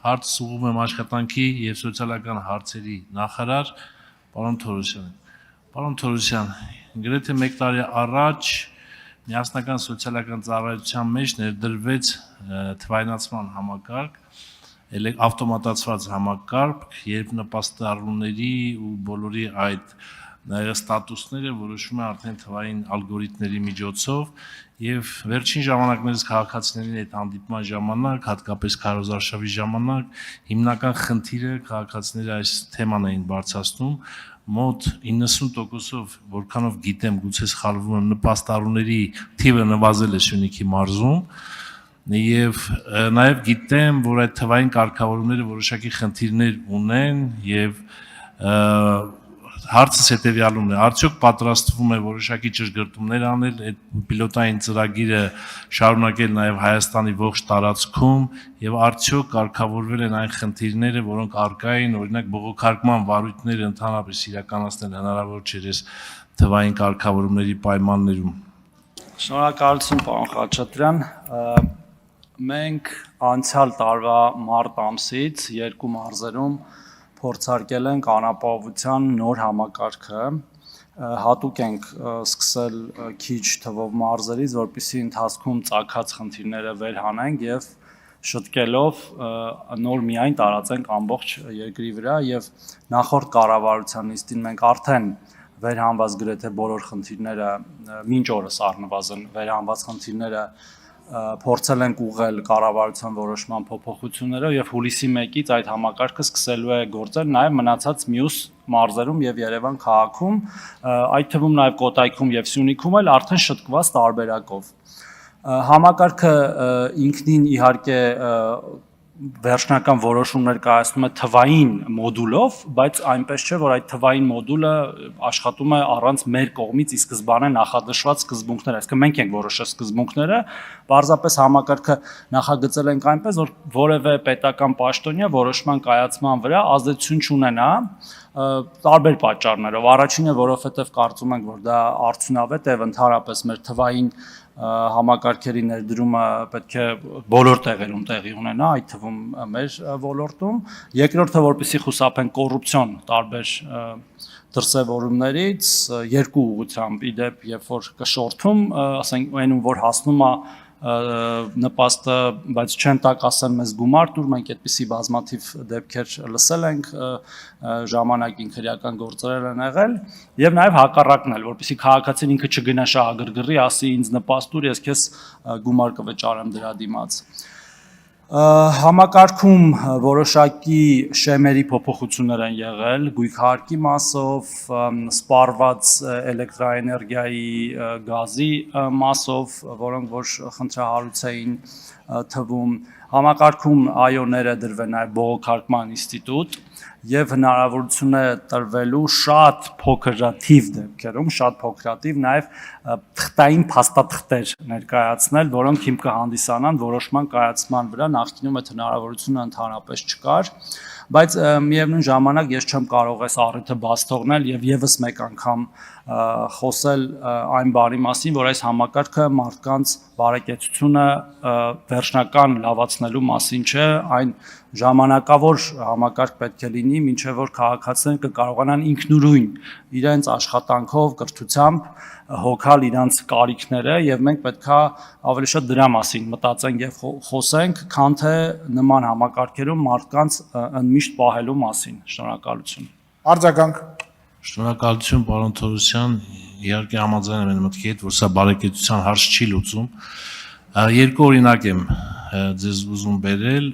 հարց ուղղում եմ աշխատանքի եւ սոցիալական հարցերի նախարար պարոն Թորոսյանին։ Պարոն Թորոսյան, գրեթե 1 տարի առաջ միասնական սոցիալական ծառայության մեջ ներդրվեց թվայնացման համակարգ, ավտոմատացված համակարգ, երբ նպաստառուների ու բոլորի այդ ստատուսները որոշվում է արդեն թվային ալգորիթմների միջոցով եւ վերջին ժամանակներս քաղաքացիների հետ հանդիպման ժամանակ, հատկապես քարոզարշավի ժամանակ, հիմնական խնդիրը քաղաքացիները այս թեման էին բարձրացնում, մոտ 90%-ով, որքանով գիտեմ, գուցե սխալվում եմ, նպաստառուների թիվը նվազել է Սյունիքի մարզում եւ նաեւ գիտեմ, որ այդ թվային կարգավորումները որոշակի խնդիրներ ունեն եւ հարցս հետեւյալումն է, արդյոք պատրաստվում է որոշակի ճշգրտումներ անել, այդ պիլոտային ծրագիրը շարունակել նաեւ Հայաստանի ողջ տարածքում եւ արդյոք կարգավորվել են այն խնդիրները, որոնք առկա են, օրինակ բողոքարկման վարույթները ընդհանրապես իրականացնել հնարավոր չէր այս թվային կարգավորումների պայմաններում։ Շնորհակալություն, պարոն Խաչատրյան։ Մենք անցյալ տարվա մարտ ամսից երկու մարզերում փորձարկել ենք անապահովության նոր համակարգը, հատուկ ենք սկսել քիչ թվով մարզերից, որպեսզի ընթացքում ծագած խնդիրները վերհանենք եւ շտկելով նոր միայն տարածենք ամբողջ երկրի վրա եւ նախորդ կառավարության նիստին մենք արդեն վերհանված գրեթե բոլոր խնդիրները մինչ օրս առնվազն վերհանված խնդիրները փորձել ենք ուղղել կառավարության որոշման փոփոխություններով եւ հուլիսի 1-ից այդ համակարգը սկսելու է գործել նաեւ մնացած մյուս մարզերում եւ Երևան քաղաքում, այդ թվում նաեւ Կոտայքում եւ Սյունիքում էլ արդեն շտկված տարբերակով։ Համակարգը ինքնին իհարկե վերջնական որոշումներ կայացնում է թվային մոդուլով, բայց այնպես չէ, որ այդ թվային մոդուլը աշխատում է առանց մեր կողմից ի սկզբանե նախադրշված սկզբունքներ, այսինքն մենք ենք որոշել սկզբունքները, պարզապես համակարգը նախագծել ենք այնպես, որ որևէ պետական պաշտոնյա որոշման կայացման վրա ազդեցություն չունենա տարբեր պատճառներով։ Առաջինը, որովհետև կարծում ենք, որ դա արդյունավետ է ընդհանրապես մեր թվային համակարգերի ներդրումը պետք է բոլոր տեղերում տեղի ունենա, այդ թվում մեր ոլորտում։ Երկրորդը, որպեսզի խուսափեն կոռուպցիոն տարբեր դրսևորումներից, երկու ուղղությամբ իդեպ, երբ որ կշորթում, ասենք այն որ հասնում է նպաստը, բայց չեն տակ ասեն մեզ գումար տուր, մենք այդպիսի բազմաթիվ դեպքեր լսել ենք, ժամանակին քրեական գործեր են եղել եւ նաեւ հակառակն էլ, որպեսզի քաղաքացին ինքը չգնա շահագրգռի, ասի ինձ նպաստ տուր, ես քեզ գումար կվճարեմ դրա դիմաց։ Համակարգում որոշակի շեմերի փոփոխություններ են եղել գույքահարկի մասով, սպառված էլեկտրաէներգիայի, գազի մասով, որոնք որ խնդրահարույց էին թվում, համակարգում այոները դրվել նաև բողոքարկման ինստիտուտ եւ հնարավորություն է տրվելու շատ փոքրաթիվ դեպքերում, շատ փոքրաթիվ նաև թղթային փաստաթղթեր ներկայացնել, որոնք հիմք կհանդիսանան որոշման կայացման վրա, նախկինում այդ հնարավորությունը ընդհանրապես չկար, բայց միևնույն ժամանակ ես չեմ կարող այս առիթը բաց թողնել եւ եւս մեկ անգամ խոսել այն բանի մասին, որ այս համակարգը մարդկանց բարեկեցությունը վերջնական լավացնելու մասին չէ, այն ժամանակավոր համակարգ պետք է լինի, մինչև որ քաղաքացիները կկարողանան ինքնուրույն իրենց աշխատանքով, կրթությամբ հոգալ իրենց կարիքները եւ մենք պետքա ավելի շատ դրա մասին մտածենք եւ խոսենք, քան թե նման համակարգերում մարդկանց ընդմիշտ պահելու մասին։ Շնորհակալություն։ Արձագանք։ Շնորհակալություն, պարոն Թորոսյան, իհարկե համաձայն եմ մտքի հետ, որ սա բարեկեցության հարց չի լուծում։ Երկու օրինակ եմ ձեզ ուզում բերել,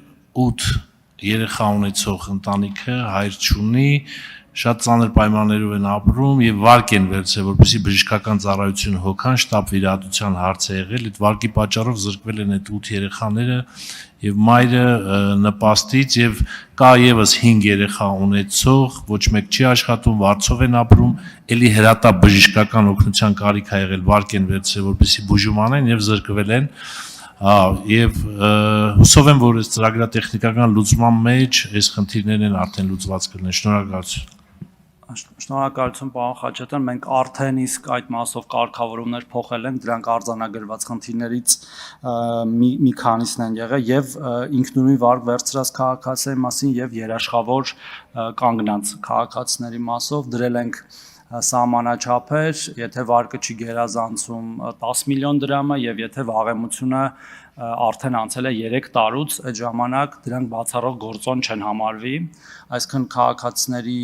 8 երեխա ունեցող ընտանիքը հայր չունի, շատ ծանր պայմաններով են ապրում եւ վարկ են վերցրել, որպեսզի բժշկական ծառայություն հոգան, շտապ վիրահատության հարց է եղել, այդ վարկի պատճառով զրկվել են այդ 8 երեխաները եւ մայրը նպաստից եւ կա եւս 5 երեխա ունեցող, ոչ մեկ չի աշխատում, վարձով են ապրում, ելի հրատապ բժշկական օգնության կարիք է եղել, վարկ են վերցրել, որպեսզի բուժում անեն եւ զրկվել են։ Եվ հուսով եմ, որ այս ծրագրատեխնիկական լուծման մեջ այս խնդիրներն են արդեն լուծված կլինեն։ Շնորհակալություն։ Շնորհակալություն պարոն Խաչատրյան, մենք արդեն իսկ այդ մասով կարգավորումներ փոխել ենք, դրանք արձանագրված խնդիրներից մի քանիսն են եղել եւ ինքնուրույն վարկ վերցրած քաղաքացիների մասին եւ երաշխավոր կանգնած քաղաքացիների մասով դրել ենք սահմանաչափեր, եթե վարկը չի գերազանցում 10 միլիոն դրամը եւ եթե վաղեմությունը արդեն անցել է 3 տարուց, այդ ժամանակ դրանք բացառող գործոն չեն համարվի, այսինքն քաղաքացիների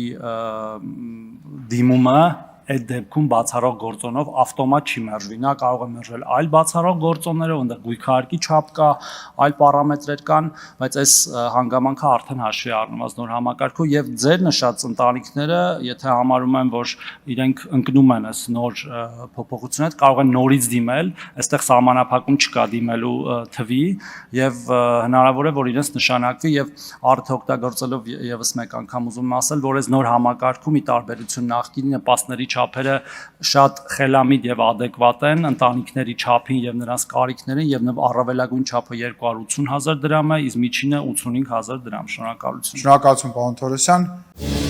դիմումը այդ դեպքում բացառող գործոնով ավտոմատ չի մերժվի, նա կարող է մերժել այլ բացառող գործոններով, այնտեղ գույքարկի չափ կա, այլ պարամետրեր կան, բայց այս հանգամանքը արդեն հաշվի առնված նոր համակարգով եւ ձեր նշած ընտանիքները, եթե համարում են, որ իրենք ընկնում են այս նոր փոփոխությունից, կարող են նորից դիմել, այստեղ սահմանափակում չկա դիմելու թվի եւ հնարավոր է, որ իրենց նշանակվի եւ արդյոք օգտագործելով եւս մեկ անգամ ուզում եմ ասել, որ այս նոր համակարգում ի տարբերություն նախկինի նպաստների չափերը շատ խելամիտ եւ adekvat են ընտանիքների չափին եւ նրանց կարիքներին եւ առավելագույն չափը 280,000 դրամ է, իսկ միջինը 85,000 դրամ։ Շնորհակալություն։ Շնորհակալություն, պարոն Թորոսյան։